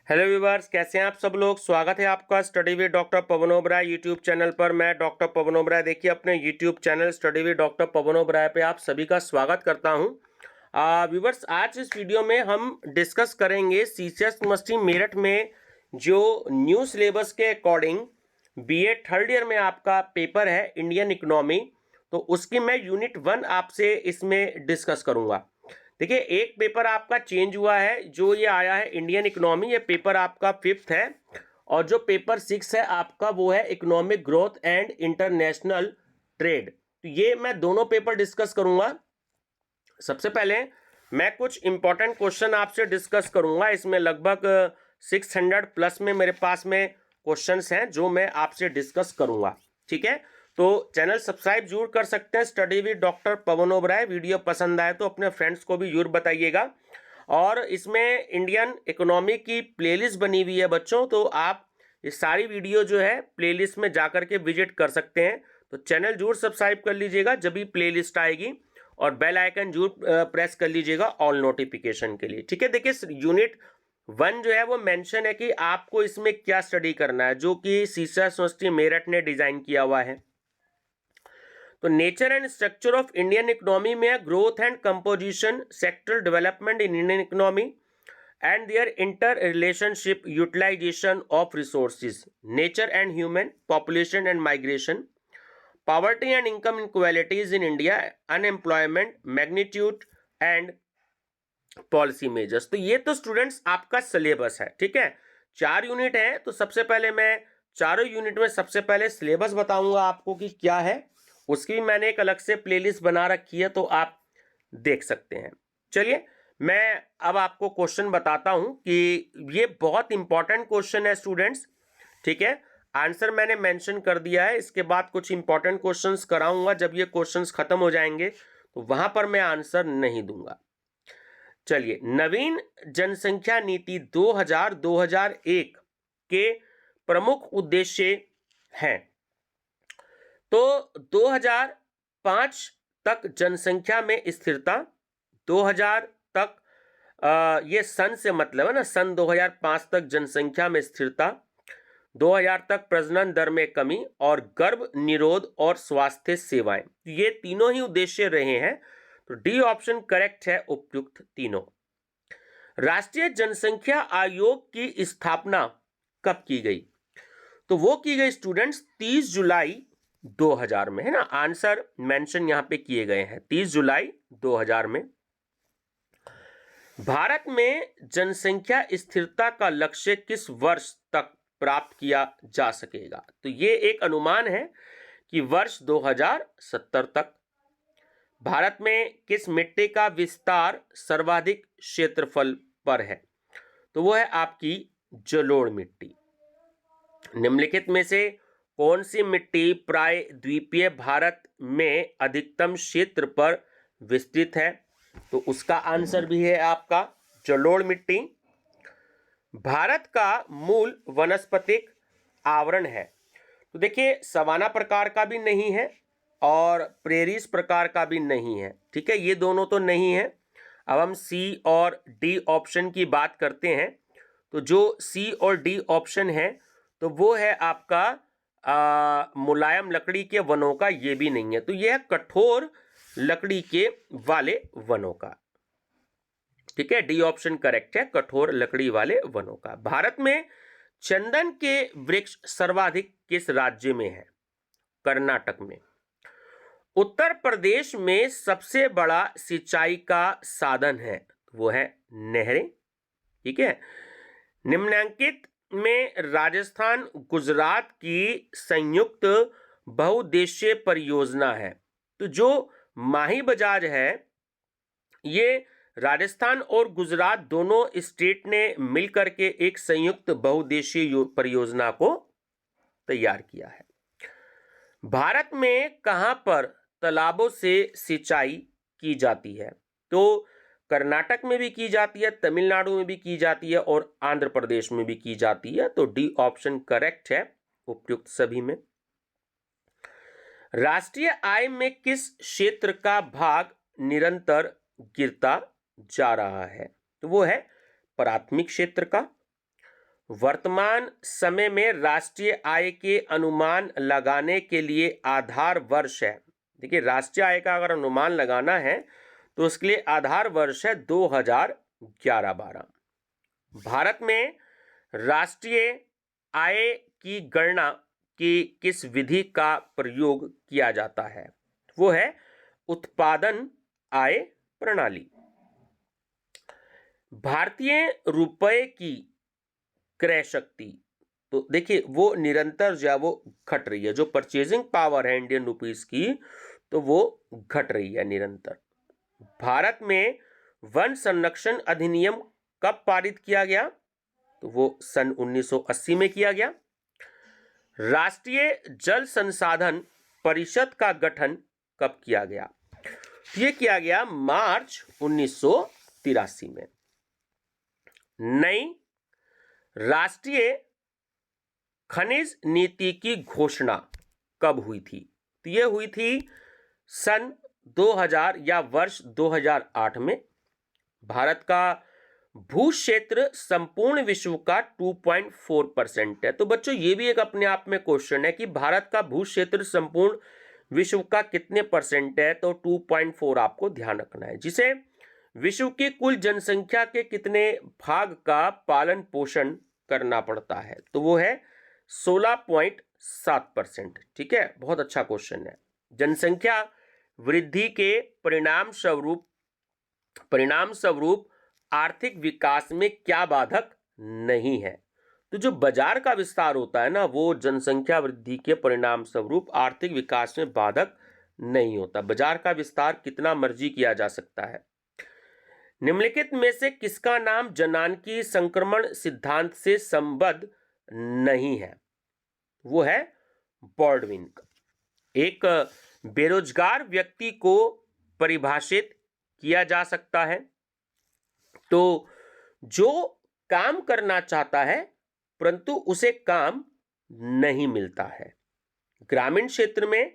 Hello viewers, कैसे हैं आप सब लोग। स्वागत है आपका study with doctor Pavan Oberoi YouTube channel पर। मैं डॉक्टर पवन ओबराय देखिए अपने YouTube channel study with doctor Pavan Oberoi पे आप सभी का स्वागत करता हूं। व्यूअर्स, आज इस वीडियो में हम डिस्कस करेंगे सीसीएस यूनिवर्सिटी मेरठ में जो न्यू सिलेबस के अकॉर्डिंग बीए थर्ड ईयर में आपका पेपर है इंडियन इकोनॉमी, तो उसकी मैं यूनिट 1 आपसे इसमें डिस्कस करूंगा। देखिए, एक पेपर आपका चेंज हुआ है, जो ये आया है इंडियन इकोनॉमी, ये पेपर आपका 5th है। और जो पेपर 6 है आपका वो है economic growth and international trade. तो ये मैं दोनों पेपर डिस्कस करूंगा। सबसे पहले मैं कुछ इंपॉर्टेंट क्वेश्चन आपसे डिस्कस करूंगा। इसमें लगभग 600 प्लस में मेरे पास में क्वेश्चंस हैं जो मैं आपसे डिस्कस करूंगा। ठीक है, तो चैनल सब्सक्राइब जरूर कर सकते हैं study with doctor Pavan Oberoi. Video पसंद आए तो अपने फ्रेंड्स को भी जरूर बताइएगा। और इसमें इंडियन इकोनॉमी की प्लेलिस्ट बनी हुई है बच्चों, तो आप ये सारी वीडियो जो है प्लेलिस्ट में जाकर के विजिट कर सकते हैं। तो चैनल जरूर सब्सक्राइब कर लीजिएगा जब भी प्लेलिस्ट आएगी, और बेल आइकन जरूर प्रेस कर लीजिएगा ऑल नोटिफिकेशन के लिए। ठीक है, देखिए यूनिट 1 जो है वो मेंशन है कि आपको इसमें क्या स्टडी करना है, जो कि सीसीएस यूनिवर्सिटी मेरठ ने डिजाइन किया हुआ है। तो nature and structure of Indian economy में है growth and composition, sectoral development in Indian economy and their interrelationship, utilisation of resources, nature and human, population and migration, poverty and income inequalities in India, unemployment, magnitude and policy measures. तो ये तो students आपका syllabus है। ठीक है, 4 unit है, तो सबसे पहले मैं चारों यूनिट में सबसे पहले सिलेबस बताऊंगा आपको कि क्या है। उसकी भी मैंने एक अलग से प्लेलिस्ट बना रखी है, तो आप देख सकते हैं। चलिए, मैं अब आपको क्वेश्चन बताता हूं कि ये बहुत इंपॉर्टेंट क्वेश्चन है स्टूडेंट्स। ठीक है, आंसर मैंने मेंशन कर दिया है। इसके बाद कुछ इंपॉर्टेंट क्वेश्चंस कराऊंगा। जब ये क्वेश्चंस खत्म हो जाएंगे तो वहां पर मैं आंसर नहीं दूंगा। चलिए, नवीन जनसंख्या नीति 2000-2001 के प्रमुख उद्देश्य हैं। तो 2005 तक जनसंख्या में स्थिरता, 2000 तक ये सन से मतलब है ना, सन 2005 तक जनसंख्या में स्थिरता, 2000 तक प्रजनन दर में कमी, और गर्भ निरोध और स्वास्थ्य सेवाएं। ये तीनों ही उद्देश्य रहे हैं। तो डी ऑप्शन करेक्ट है उपयुक्त तीनों। राष्ट्रीय जनसंख्या आयोग की स्थापना कब की गई? तो वो की गई स्टूडेंट्स 30 जुलाई 2000 में, है ना। आंसर मेंशन यहां पे किए गए हैं 30 जुलाई 2000 में। भारत में जनसंख्या स्थिरता का लक्ष्य किस वर्ष तक प्राप्त किया जा सकेगा? तो ये एक अनुमान है कि वर्ष 2070 तक। भारत में किस मिट्टी का विस्तार सर्वाधिक क्षेत्रफल पर है? तो वो है आपकी जलोढ़ मिट्टी। निम्नलिखित में से कौन सी मिट्टी प्राय द्वीपीय भारत में अधिकतम क्षेत्र पर विस्तृत है? तो उसका आंसर भी है आपका जलोढ़ मिट्टी। भारत का मूल वनस्पतिक आवरण है। तो देखिए, सवाना प्रकार का भी नहीं है और प्रेरीज प्रकार का भी नहीं है। ठीक है, ये दोनों तो नहीं है। अब हम सी और डी ऑप्शन की बात करते हैं। तो जो सी और डी ऑप्शन है तो वो है आपका मुलायम लकड़ी के वनों का, ये भी नहीं है। तो यह है कठोर लकड़ी के वाले वनों का। ठीक है, डी ऑप्शन करेक्ट है, कठोर लकड़ी वाले वनों का। भारत में चंदन के वृक्ष सर्वाधिक किस राज्य में है? कर्नाटक में। उत्तर प्रदेश में सबसे बड़ा सिंचाई का साधन है, वो है नहरें। ठीक है, निम्नलिखित में राजस्थान गुजरात की संयुक्त बहुउद्देशीय परियोजना है। तो जो माही बजाज है, ये राजस्थान और गुजरात दोनों स्टेट ने मिलकर के एक संयुक्त बहुउद्देशीय परियोजना को तैयार किया है। भारत में कहां पर तालाबों से सिंचाई की जाती है? तो कर्नाटक में भी की जाती है, तमिलनाडु में भी की जाती है, और आंध्र प्रदेश में भी की जाती है। तो डी ऑप्शन करेक्ट है उपयुक्त सभी में। राष्ट्रीय आय में किस क्षेत्र का भाग निरंतर गिरता जा रहा है? तो वो है प्राथमिक क्षेत्र का। वर्तमान समय में राष्ट्रीय आय के अनुमान लगाने के लिए आधार वर्ष है। देखिए, राष्ट्रीय आय का अगर अनुमान लगाना है तो उसके लिए आधार वर्ष है 2011-12। भारत में राष्ट्रीय आय की गणना की किस विधि का प्रयोग किया जाता है? वो है उत्पादन आय प्रणाली। भारतीय रुपए की क्रय शक्ति, तो देखिए वो निरंतर जो है वो घट रही है। जो परचेजिंग पावर है इंडियन रुपीस की, तो वो घट रही है निरंतर। भारत में वन संरक्षण अधिनियम कब पारित किया गया? तो वो सन 1980 में किया गया। राष्ट्रीय जल संसाधन परिषद का गठन कब किया गया? ये किया गया मार्च 1983 में। नई राष्ट्रीय खनिज नीति की घोषणा कब हुई थी? तो यह हुई थी सन 2000 या वर्ष 2008 में। भारत का भू क्षेत्र संपूर्ण विश्व का 2.4% है। तो बच्चों, ये भी एक अपने आप में क्वेश्चन है कि भारत का भू क्षेत्र संपूर्ण विश्व का कितने परसेंट है? तो 2.4 आपको ध्यान रखना है, जिसे विश्व की कुल जनसंख्या के कितने भाग का पालन पोषण करना पड़ता है? तो वो है 16.7%। ठीक है, बहुत अच्छा क्वेश्चन है। जनसंख्या वृद्धि के परिणाम स्वरूप आर्थिक विकास में क्या बाधक नहीं है? तो जो बाजार का विस्तार होता है ना, वो जनसंख्या वृद्धि के परिणाम स्वरूप आर्थिक विकास में बाधक नहीं होता। बाजार का विस्तार कितना मर्जी किया जा सकता है। निम्नलिखित में से किसका नाम जनानकी संक्रमण सिद्धांत से संबद्ध नहीं है? वो है बॉल्डविन का। एक बेरोजगार व्यक्ति को परिभाषित किया जा सकता है तो जो काम करना चाहता है परंतु उसे काम नहीं मिलता है। ग्रामीण क्षेत्र में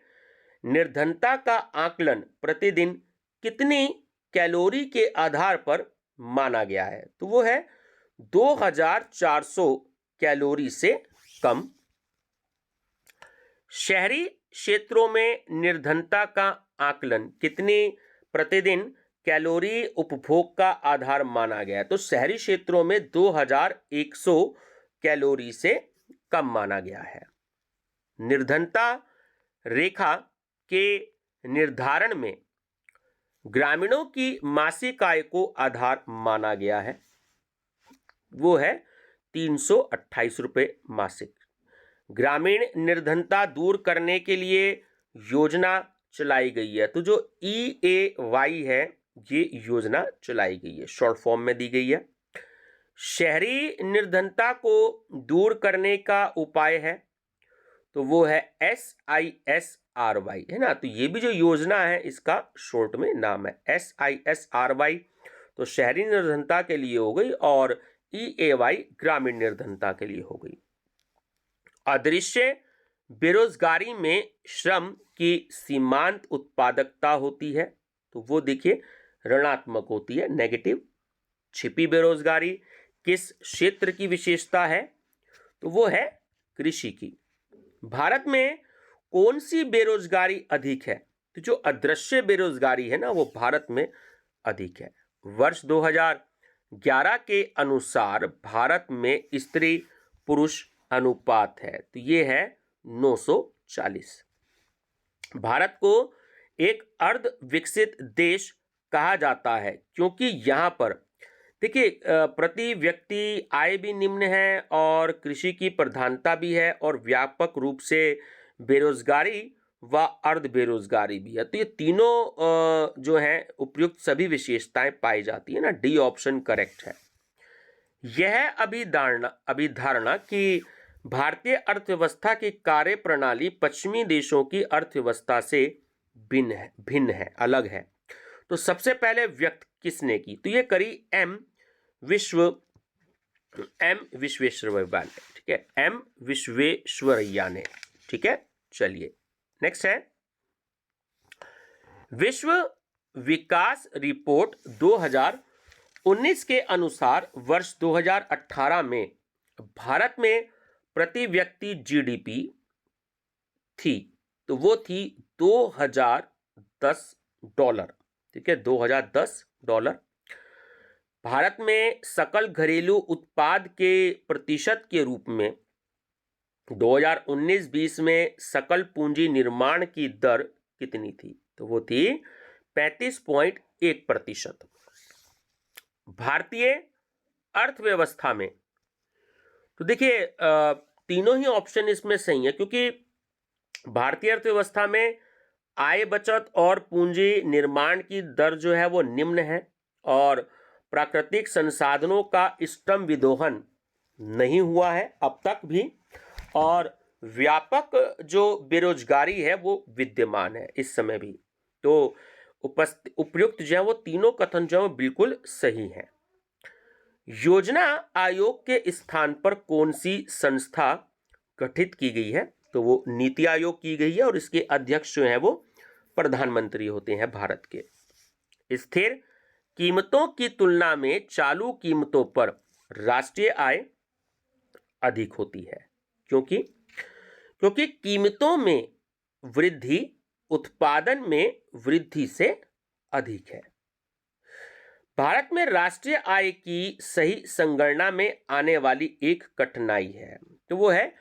निर्धनता का आकलन प्रतिदिन कितनी कैलोरी के आधार पर माना गया है? तो वो है 2400 कैलोरी से कम। शहरी क्षेत्रों में निर्धनता का आकलन कितनी प्रतिदिन कैलोरी उपभोग का आधार माना गया है? तो शहरी क्षेत्रों में 2100 कैलोरी से कम माना गया है। निर्धनता रेखा के निर्धारण में ग्रामीणों की मासिक आय को आधार माना गया है। वो है 328 रुपये मासिक। ग्रामीण निर्धनता दूर करने के लिए योजना चलाई गई है। तो जो EAY है, ये योजना चलाई गई है, शॉर्ट फॉर्म में दी गई है। शहरी निर्धनता को दूर करने का उपाय है, तो वो है SISRY, है ना। तो ये भी जो योजना है इसका शॉर्ट में नाम है SISRY। तो शहरी निर्धनता के लिए हो गई और EAY ग्रामीण निर्धनता के लिए हो गई। अदृश्य बेरोजगारी में श्रम की सीमांत उत्पादकता होती है, तो वो देखिए ऋणात्मक होती है, नेगेटिव। छिपी बेरोजगारी किस क्षेत्र की विशेषता है? तो वो है कृषि की। भारत में कौन सी बेरोजगारी अधिक है? तो जो अदृश्य बेरोजगारी है ना, वो भारत में अधिक है। वर्ष 2011 के अनुसार भारत में स्त्री पुरुष अनुपात है, तो ये है 940। भारत को एक अर्ध विकसित देश कहा जाता है क्योंकि यहाँ पर देखिए प्रति व्यक्ति आय भी निम्न है और कृषि की प्रधानता भी है और व्यापक रूप से बेरोजगारी व अर्ध बेरोजगारी भी है। तो ये तीनों जो हैं उपयुक्त सभी विशेषताएं पाई जाती है ना। डी ऑप्शन करेक्ट है। यह अभिधारणा कि भारतीय अर्थव्यवस्था की कार्य प्रणाली पश्चिमी देशों की अर्थव्यवस्था से भिन्न है, अलग है। तो सबसे पहले व्यक्त किसने की? तो ये करी एम विश्वेश्वरैया ने, ठीक है, एम विश्वेश्वरैया ने। ठीक है, चलिए नेक्स्ट है विश्व विकास रिपोर्ट 2019 के अनुसार वर्ष 2018 में भारत में प्रति व्यक्ति जीडीपी थी, तो वो थी $2010। ठीक है, $2010। भारत में सकल घरेलू उत्पाद के प्रतिशत के रूप में 2019-20 में सकल पूंजी निर्माण की दर कितनी थी? तो वो थी 35.1%। भारतीय अर्थव्यवस्था में, तो देखिए तीनों ही ऑप्शन इसमें सही है, क्योंकि भारतीय अर्थव्यवस्था में आय बचत और पूंजी निर्माण की दर जो है वो निम्न है, और प्राकृतिक संसाधनों का इष्टतम विदोहन नहीं हुआ है अब तक भी, और व्यापक जो बेरोजगारी है वो विद्यमान है इस समय भी। तो उपयुक्त जो है वो तीनों कथन जो है वो बिल्कुल सही है। योजना आयोग के स्थान पर कौन सी संस्था गठित की गई है? तो वो नीति आयोग की गई है, और इसके अध्यक्ष जो है वो प्रधानमंत्री होते हैं भारत के। स्थिर कीमतों की तुलना में चालू कीमतों पर राष्ट्रीय आय अधिक होती है, क्योंकि कीमतों में वृद्धि उत्पादन में वृद्धि से अधिक है। भारत में राष्ट्रीय आय की सही संगणना में आने वाली एक कठिनाई है, तो वो है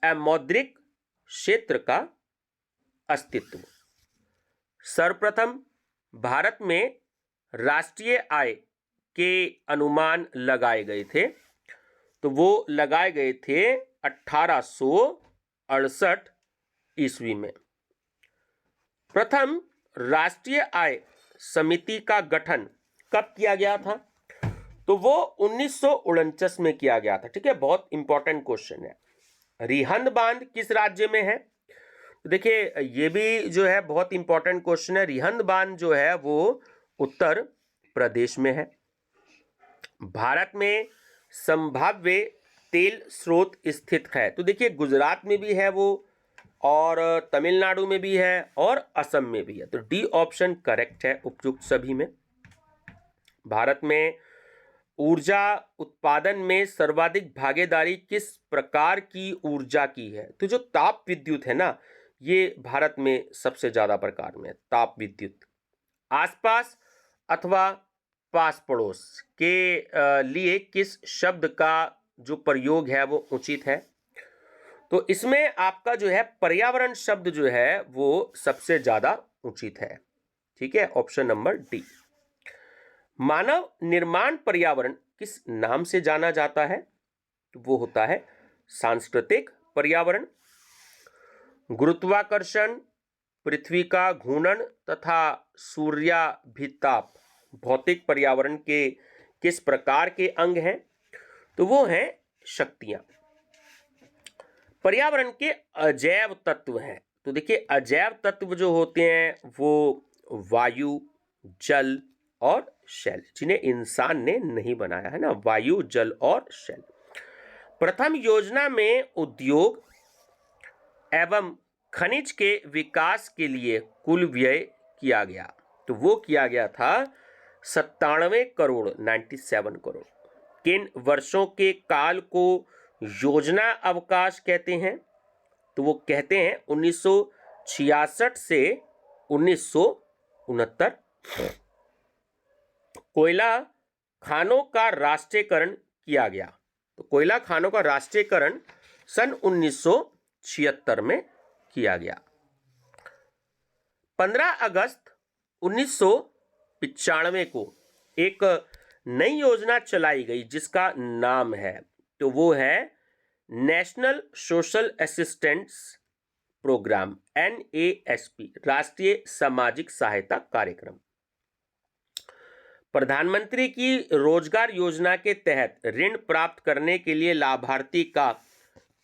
अमौद्रिक क्षेत्र का अस्तित्व। सर्वप्रथम भारत में राष्ट्रीय आय के अनुमान लगाए गए थे, तो वो लगाए गए थे 1868 ईस्वी में। प्रथम राष्ट्रीय आय समिति का गठन कब किया गया था? तो वो 1949 में किया गया था। ठीक है, बहुत इंपॉर्टेंट क्वेश्चन है। रिहंद बांध किस राज्य में है? तो देखिए ये भी जो है बहुत इंपॉर्टेंट क्वेश्चन है। रिहंद बांध जो है वो उत्तर प्रदेश में है। भारत में संभाव्य तेल स्रोत स्थित है, तो देखिए गुजरात में भी है वो, और तमिलनाडु में भी है, और असम में भी है। तो डी ऑप्शन करेक्ट है उपयुक्त सभी में। भारत में ऊर्जा उत्पादन में सर्वाधिक भागीदारी किस प्रकार की ऊर्जा की है? तो जो ताप विद्युत है ना, ये भारत में सबसे ज्यादा प्रकार में है, ताप विद्युत। आसपास अथवा पास पड़ोस के लिए किस शब्द का जो प्रयोग है वो उचित है? तो इसमें आपका जो है पर्यावरण शब्द जो है वो सबसे ज्यादा उचित है। ठीक है, ऑप्शन नंबर डी। मानव निर्माण पर्यावरण किस नाम से जाना जाता है? तो वो होता है सांस्कृतिक पर्यावरण। गुरुत्वाकर्षण, पृथ्वी का घूर्णन तथा सूर्याभिताप भौतिक पर्यावरण के किस प्रकार के अंग हैं? तो वो हैं शक्तियां। पर्यावरण के अजैव तत्व हैं, तो देखिए अजैव तत्व जो होते हैं वो वायु, जल और शैल, जिन्हें इंसान ने नहीं बनाया है ना, वायु, जल और शैल। प्रथम योजना में उद्योग एवं खनिज के विकास के लिए कुल व्यय किया गया, तो वो किया गया था 97 करोड़ 97 करोड़। किन वर्षों के काल को योजना अवकाश कहते हैं? तो वो कहते हैं 1966 से 1969। कोयला खानों का राष्ट्रीयकरण किया गया, तो कोयला खानों का राष्ट्रीयकरण सन 1976 में किया गया। 15 अगस्त 1995 को एक नई योजना चलाई गई जिसका नाम है, तो वो है national social assistance programme, NASP, राष्ट्रीय सामाजिक सहायता कार्यक्रम। प्रधानमंत्री की रोजगार योजना के तहत ऋण प्राप्त करने के लिए लाभार्थी का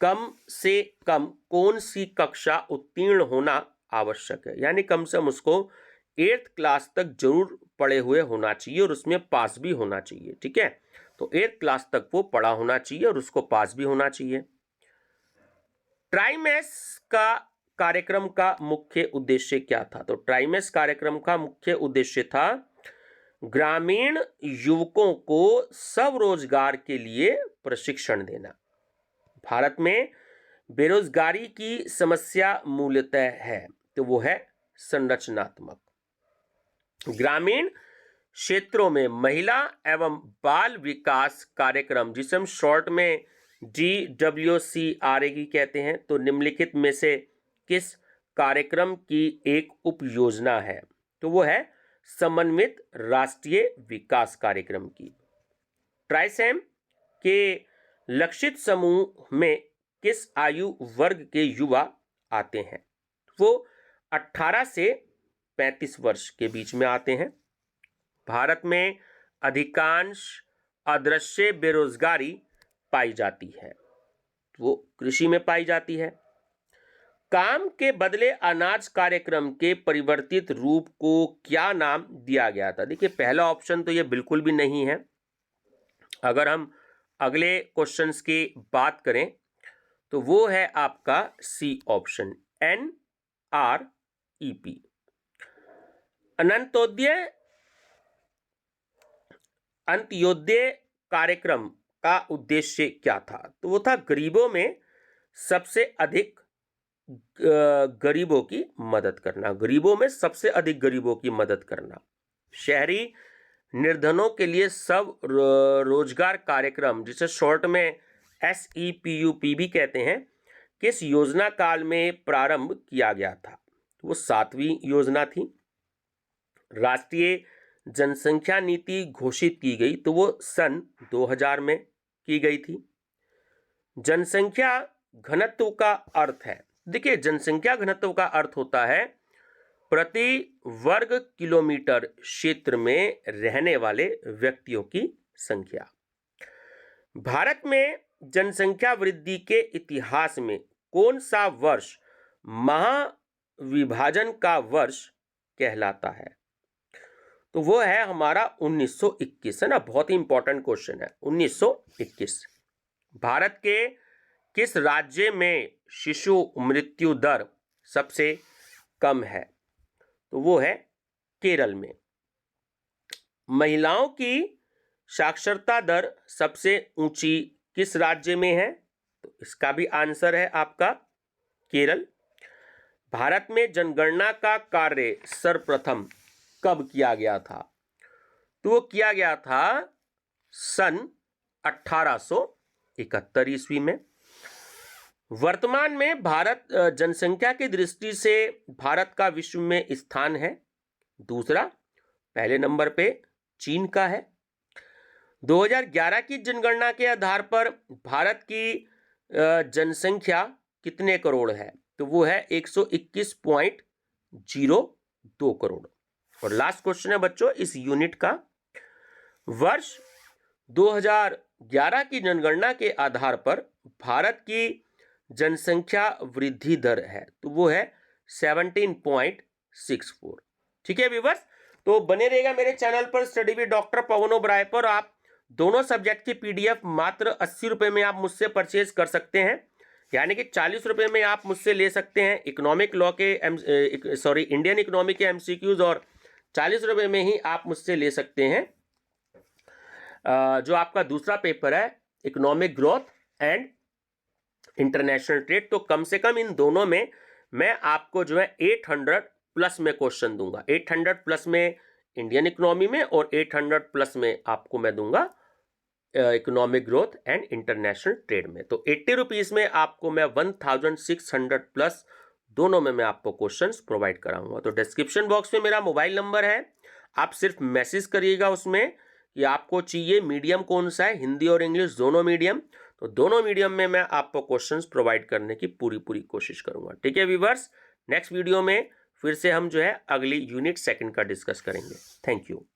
कम से कम कौन सी कक्षा उत्तीर्ण होना आवश्यक है? यानी कम से कम उसको 8th क्लास तक जरूर पढ़े हुए होना चाहिए और उसमें पास भी होना चाहिए। ठीक है, तो 8th क्लास तक वो पढ़ा होना चाहिए और उसको पास भी होना चाहिए। ट्राइमेस का कार्यक्रम का मुख्य उद्देश्य क्या था? तो ट्राइमेस कार्यक्रम का मुख्य उद्देश्य था ग्रामीण युवकों को स्वरोजगार के लिए प्रशिक्षण देना। भारत में बेरोजगारी की समस्या मूलतः है, तो वो है संरचनात्मक। ग्रामीण क्षेत्रों में महिला एवं बाल विकास कार्यक्रम, जिसे हम शॉर्ट में DWCRA कहते हैं, तो निम्नलिखित में से किस कार्यक्रम की एक उप योजना है? तो वो है समन्वित राष्ट्रीय विकास कार्यक्रम की। ट्राइसेम के लक्षित समूह में किस आयु वर्ग के युवा आते हैं? वो 18 से 35 वर्ष के बीच में आते हैं। भारत में अधिकांश अदृश्य बेरोजगारी पाई जाती है, वो कृषि में पाई जाती है। काम के बदले अनाज कार्यक्रम के परिवर्तित रूप को क्या नाम दिया गया था? देखिए, पहला ऑप्शन तो ये बिल्कुल भी नहीं है। अगर हम अगले क्वेश्चंस की बात करें तो वो है आपका सी ऑप्शन, NREP। अंत्योदय कार्यक्रम का उद्देश्य क्या था? तो वो था गरीबों में सबसे अधिक गरीबों की मदद करना, गरीबों में सबसे अधिक गरीबों की मदद करना। शहरी निर्धनों के लिए सब रोजगार कार्यक्रम, जिसे शॉर्ट में SEPUP भी कहते हैं, किस योजना काल में प्रारंभ किया गया था? वो 7वीं योजना थी। राष्ट्रीय जनसंख्या नीति घोषित की गई, तो वो सन 2000 में की गई थी। जनसंख्या घनत्व का अर्थ है, देखिए जनसंख्या घनत्व का अर्थ होता है प्रति वर्ग किलोमीटर क्षेत्र में रहने वाले व्यक्तियों की संख्या। भारत में जनसंख्या वृद्धि के इतिहास में कौन सा वर्ष महाविभाजन का वर्ष कहलाता है? तो वो है हमारा 1921, है ना, बहुत ही इंपॉर्टेंट क्वेश्चन है। 1921। भारत के किस राज्य में शिशु मृत्यु दर सबसे कम है? तो वो है केरल में। महिलाओं की साक्षरता दर सबसे ऊंची किस राज्य में है? तो इसका भी आंसर है आपका केरल। भारत में जनगणना का कार्य सर्वप्रथम कब किया गया था? तो वो किया गया था सन 1871 ईस्वी में। वर्तमान में भारत जनसंख्या की दृष्टि से भारत का विश्व में स्थान है दूसरा, पहले नंबर पे चीन का है। 2011 की जनगणना के आधार पर भारत की जनसंख्या कितने करोड़ है? तो वो है 121.02 करोड़। और लास्ट क्वेश्चन है बच्चों इस यूनिट का, वर्ष 2011 की जनगणना के आधार पर भारत की जनसंख्या वृद्धि दर है, तो वो है 17.64। ठीक है व्यूअर्स, तो बने रहेगा मेरे चैनल पर study with doctor Pavan Oberoi पर। आप दोनों सब्जेक्ट की PDF मात्र 80 रुपए में आप मुझसे परचेज कर सकते हैं, यानी कि 40 रुपए में आप मुझसे ले सकते हैं इकोनॉमिक लॉ के इंडियन इकोनॉमी के MCQs, और 40 रुपए में ही आप मुझसे ले सकते हैं जो आपका दूसरा पेपर है economic growth and international trade. तो कम से कम इन दोनों में मैं आपको जो है 800 प्लस में क्वेश्चन दूंगा, 800 प्लस में इंडियन इकोनॉमी में और 800 प्लस में आपको मैं दूंगा economic growth and international trade में। तो 80 रुपीज में आपको मैं 1600 प्लस दोनों में मैं आपको क्वेश्चंस प्रोवाइड कराऊंगा। तो डिस्क्रिप्शन बॉक्स में मेरा मोबाइल नंबर है, आप सिर्फ मैसेज करिएगा उसमें कि आपको चाहिए मीडियम कौन सा है, हिंदी और इंग्लिश दोनों मीडियम। तो दोनों मीडियम में मैं आपको क्वेश्चंस प्रोवाइड करने की पूरी कोशिश करूंगा। ठीक है व्यूअर्स, नेक्स्ट वीडियो में फिर से हम जो है अगली यूनिट 2 का डिस्कस करेंगे। Thank you.